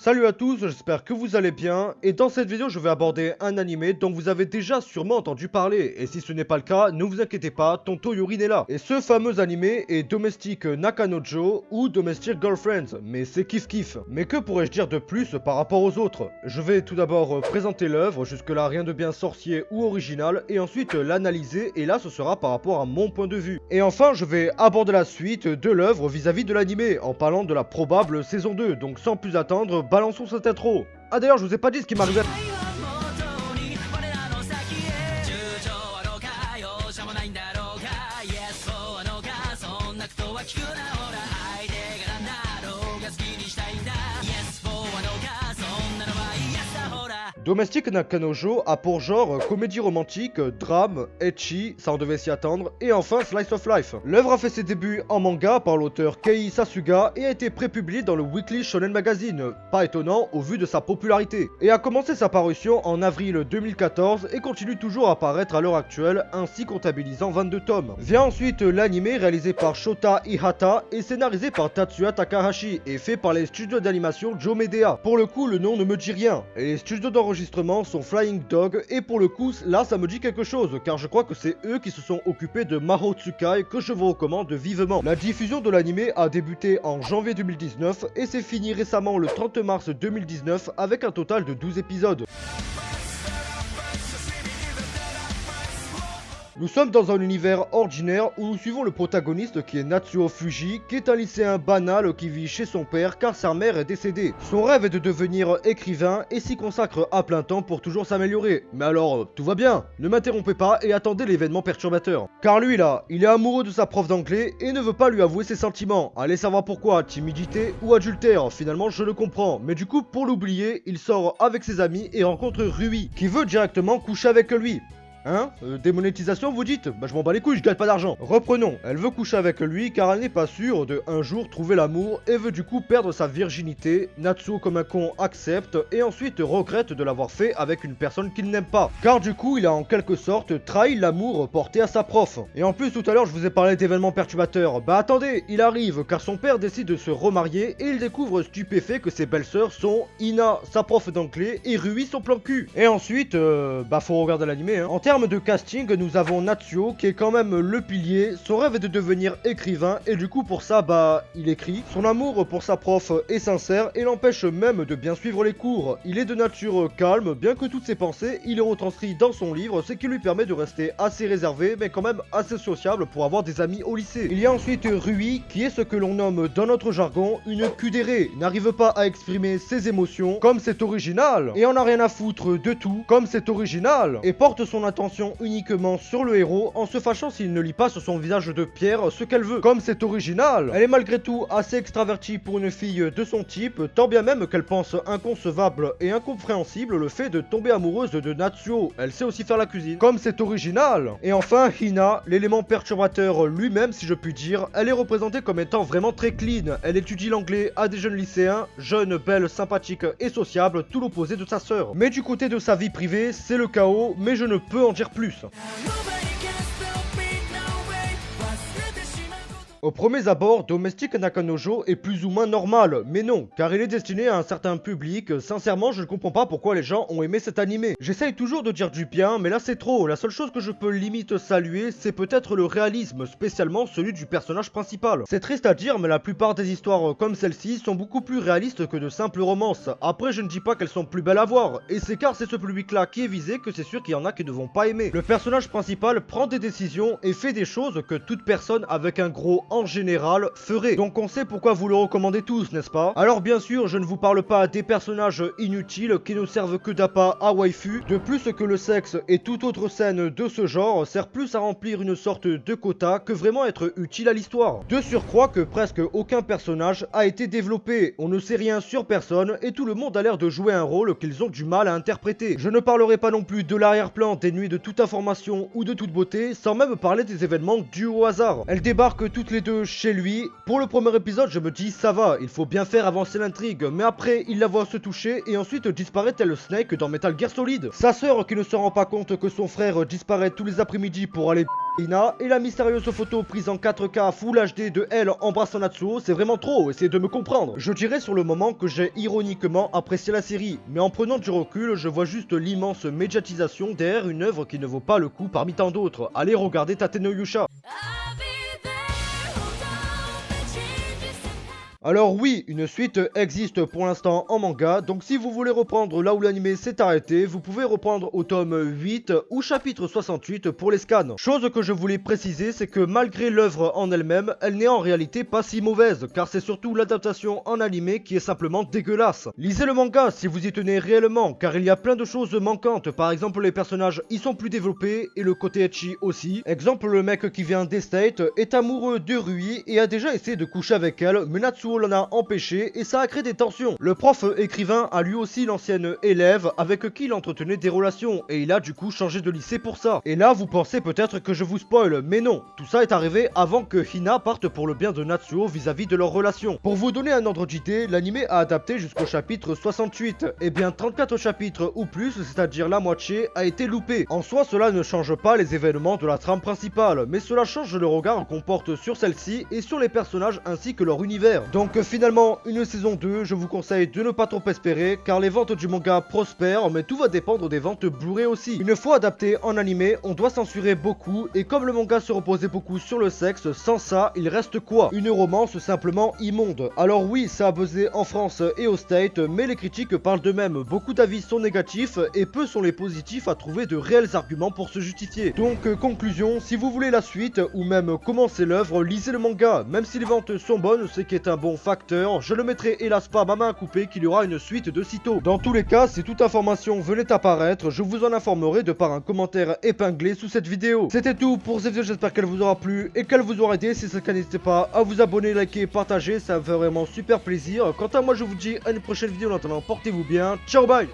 Salut à tous, j'espère que vous allez bien, et dans cette vidéo je vais aborder un animé dont vous avez déjà sûrement entendu parler, et si ce n'est pas le cas, ne vous inquiétez pas, tonton Yorin est là. Et ce fameux animé est Domestic Nakanojo ou Domestic Girlfriends, mais c'est kiff kiff. Mais que pourrais-je dire de plus par rapport aux autres? Je vais tout d'abord présenter l'œuvre, jusque là rien de bien sorcier ou original, et ensuite l'analyser, et là ce sera par rapport à mon point de vue. Et enfin je vais aborder la suite de l'œuvre vis-à-vis de l'animé, en parlant de la probable saison 2, donc sans plus attendre, balançons cette intro. Ah d'ailleurs je vous ai pas dit ce qui m'arrivait. Domestic Nakanojo a pour genre comédie romantique, drame, ecchi, ça on devait s'y attendre, et enfin slice of life. L'œuvre a fait ses débuts en manga par l'auteur Kei Sasuga et a été prépubliée dans le Weekly Shonen Magazine, pas étonnant au vu de sa popularité, et a commencé sa parution en avril 2014 et continue toujours à apparaître à l'heure actuelle, ainsi comptabilisant 22 tomes. Vient ensuite l'anime réalisé par Shota Ihata et scénarisé par Tatsuya Takahashi et fait par les studios d'animation Joe Medea. Pour le coup le nom ne me dit rien, et les studios d'enregistrement sont Flying Dog, et pour le coup là ça me dit quelque chose car je crois que c'est eux qui se sont occupés de Mahou Tsukai, que je vous recommande vivement. La diffusion de l'anime a débuté en janvier 2019 et s'est fini récemment le 30 mars 2019 avec un total de 12 épisodes. Nous sommes dans un univers ordinaire où nous suivons le protagoniste qui est Natsuo Fuji, qui est un lycéen banal qui vit chez son père car sa mère est décédée. Son rêve est de devenir écrivain et s'y consacre à plein temps pour toujours s'améliorer. Mais alors, tout va bien, ne m'interrompez pas et attendez l'événement perturbateur. Car lui là, il est amoureux de sa prof d'anglais et ne veut pas lui avouer ses sentiments. Allez savoir pourquoi, timidité ou adultère, finalement je le comprends. Mais du coup, pour l'oublier, il sort avec ses amis et rencontre Rui, qui veut directement coucher avec lui. Hein démonétisation vous dites? Bah je m'en bats les couilles, je gagne pas d'argent. Reprenons, elle veut coucher avec lui car elle n'est pas sûre de un jour trouver l'amour et veut du coup perdre sa virginité. Natsuo comme un con accepte et ensuite regrette de l'avoir fait avec une personne qu'il n'aime pas. Car du coup il a en quelque sorte trahi l'amour porté à sa prof. Et en plus tout à l'heure je vous ai parlé d'événements perturbateurs. Bah attendez, il arrive car son père décide de se remarier et il découvre stupéfait que ses belles-sœurs sont Ina, sa prof d'anglais, et Rui son plan cul. Et ensuite, bah faut regarder l'animé hein. En termes de casting, nous avons Natsuo qui est quand même le pilier. Son rêve est de devenir écrivain et du coup pour ça bah il écrit. Son amour pour sa prof est sincère et l'empêche même de bien suivre les cours. Il est de nature calme, bien que toutes ses pensées il les retranscrit dans son livre, ce qui lui permet de rester assez réservé mais quand même assez sociable pour avoir des amis au lycée. Il y a ensuite Rui qui est ce que l'on nomme dans notre jargon une kudere, n'arrive pas à exprimer ses émotions comme c'est original et en a rien à foutre de tout comme c'est original et porte son attention uniquement sur le héros en se fâchant s'il ne lit pas sur son visage de pierre ce qu'elle veut. Comme c'est original, elle est malgré tout assez extravertie pour une fille de son type, tant bien même qu'elle pense inconcevable et incompréhensible le fait de tomber amoureuse de Natsuo. Elle sait aussi faire la cuisine. Comme c'est original. Et enfin Hina, l'élément perturbateur lui-même si je puis dire, elle est représentée comme étant vraiment très clean. Elle étudie l'anglais à des jeunes lycéens, jeune, belle, sympathique et sociable, tout l'opposé de sa sœur. Mais du côté de sa vie privée, c'est le chaos, mais je ne peux en dire plus. Au premier abord, Domestic Nakanojo est plus ou moins normal, mais non, car il est destiné à un certain public. Sincèrement, je ne comprends pas pourquoi les gens ont aimé cet animé. J'essaye toujours de dire du bien, mais là c'est trop. La seule chose que je peux limite saluer, c'est peut-être le réalisme, spécialement celui du personnage principal. C'est triste à dire, mais la plupart des histoires comme celle-ci sont beaucoup plus réalistes que de simples romances. Après, je ne dis pas qu'elles sont plus belles à voir, et c'est car c'est ce public-là qui est visé que c'est sûr qu'il y en a qui ne vont pas aimer. Le personnage principal prend des décisions et fait des choses que toute personne avec un gros en général ferait. Donc on sait pourquoi vous le recommandez tous, n'est-ce pas? Alors bien sûr, je ne vous parle pas des personnages inutiles qui ne servent que d'appât à waifu. De plus que le sexe et toute autre scène de ce genre sert plus à remplir une sorte de quota que vraiment être utile à l'histoire. De surcroît que presque aucun personnage a été développé. On ne sait rien sur personne et tout le monde a l'air de jouer un rôle qu'ils ont du mal à interpréter. Je ne parlerai pas non plus de l'arrière-plan dénué de toute information ou de toute beauté, sans même parler des événements dus au hasard. Elles débarquent toutes les deux chez lui. Pour le premier épisode, je me dis ça va, il faut bien faire avancer l'intrigue, mais après il la voit se toucher et ensuite disparaît tel Snake dans Metal Gear Solid. Sa sœur qui ne se rend pas compte que son frère disparaît tous les après-midi pour aller Hina et la mystérieuse photo prise en 4K Full HD de elle embrassant Natsuo, c'est vraiment trop, essayez de me comprendre. Je dirais sur le moment que j'ai ironiquement apprécié la série, mais en prenant du recul, je vois juste l'immense médiatisation derrière une œuvre qui ne vaut pas le coup parmi tant d'autres. Allez regarder Tate no Yusha. Alors oui, une suite existe pour l'instant en manga, donc si vous voulez reprendre là où l'anime s'est arrêté, vous pouvez reprendre au tome 8 ou chapitre 68 pour les scans. Chose que je voulais préciser, c'est que malgré l'œuvre en elle-même, elle n'est en réalité pas si mauvaise, car c'est surtout l'adaptation en anime qui est simplement dégueulasse. Lisez le manga si vous y tenez réellement, car il y a plein de choses manquantes, par exemple les personnages y sont plus développés et le côté ecchi aussi. Exemple, le mec qui vient d'Estate est amoureux de Rui et a déjà essayé de coucher avec elle, mais Natsuo l'en a empêché et ça a créé des tensions. Le prof écrivain a lui aussi l'ancienne élève avec qui il entretenait des relations et il a du coup changé de lycée pour ça. Et là vous pensez peut-être que je vous spoil, mais non, tout ça est arrivé avant que Hina parte pour le bien de Natsuo vis-à-vis de leur relation. Pour vous donner un ordre d'idée, l'anime a adapté jusqu'au chapitre 68, et bien 34 chapitres ou plus, c'est-à-dire la moitié, a été loupé. En soi cela ne change pas les événements de la trame principale, mais cela change le regard qu'on porte sur celle-ci et sur les personnages ainsi que leur univers. Donc finalement, une saison 2, je vous conseille de ne pas trop espérer, car les ventes du manga prospèrent, mais tout va dépendre des ventes Blu-ray aussi. Une fois adapté en animé, on doit censurer beaucoup, et comme le manga se reposait beaucoup sur le sexe, sans ça, il reste quoi? Une romance simplement immonde. Alors oui, ça a buzzé en France et aux States, mais les critiques parlent d'eux-mêmes. Beaucoup d'avis sont négatifs, et peu sont les positifs à trouver de réels arguments pour se justifier. Donc conclusion, si vous voulez la suite, ou même commencer l'œuvre, lisez le manga. Même si les ventes sont bonnes, c'est qui est un bon facteur, je le mettrai hélas pas à ma main à couper qu'il y aura une suite de sitôt. Dans tous les cas, si toute information venait apparaître, je vous en informerai de par un commentaire épinglé sous cette vidéo. C'était tout pour cette vidéo, j'espère qu'elle vous aura plu et qu'elle vous aura aidé. Si c'est le cas, n'hésitez pas à vous abonner, liker, partager, ça me fait vraiment super plaisir. Quant à moi, je vous dis à une prochaine vidéo. En attendant, portez-vous bien. Ciao, bye.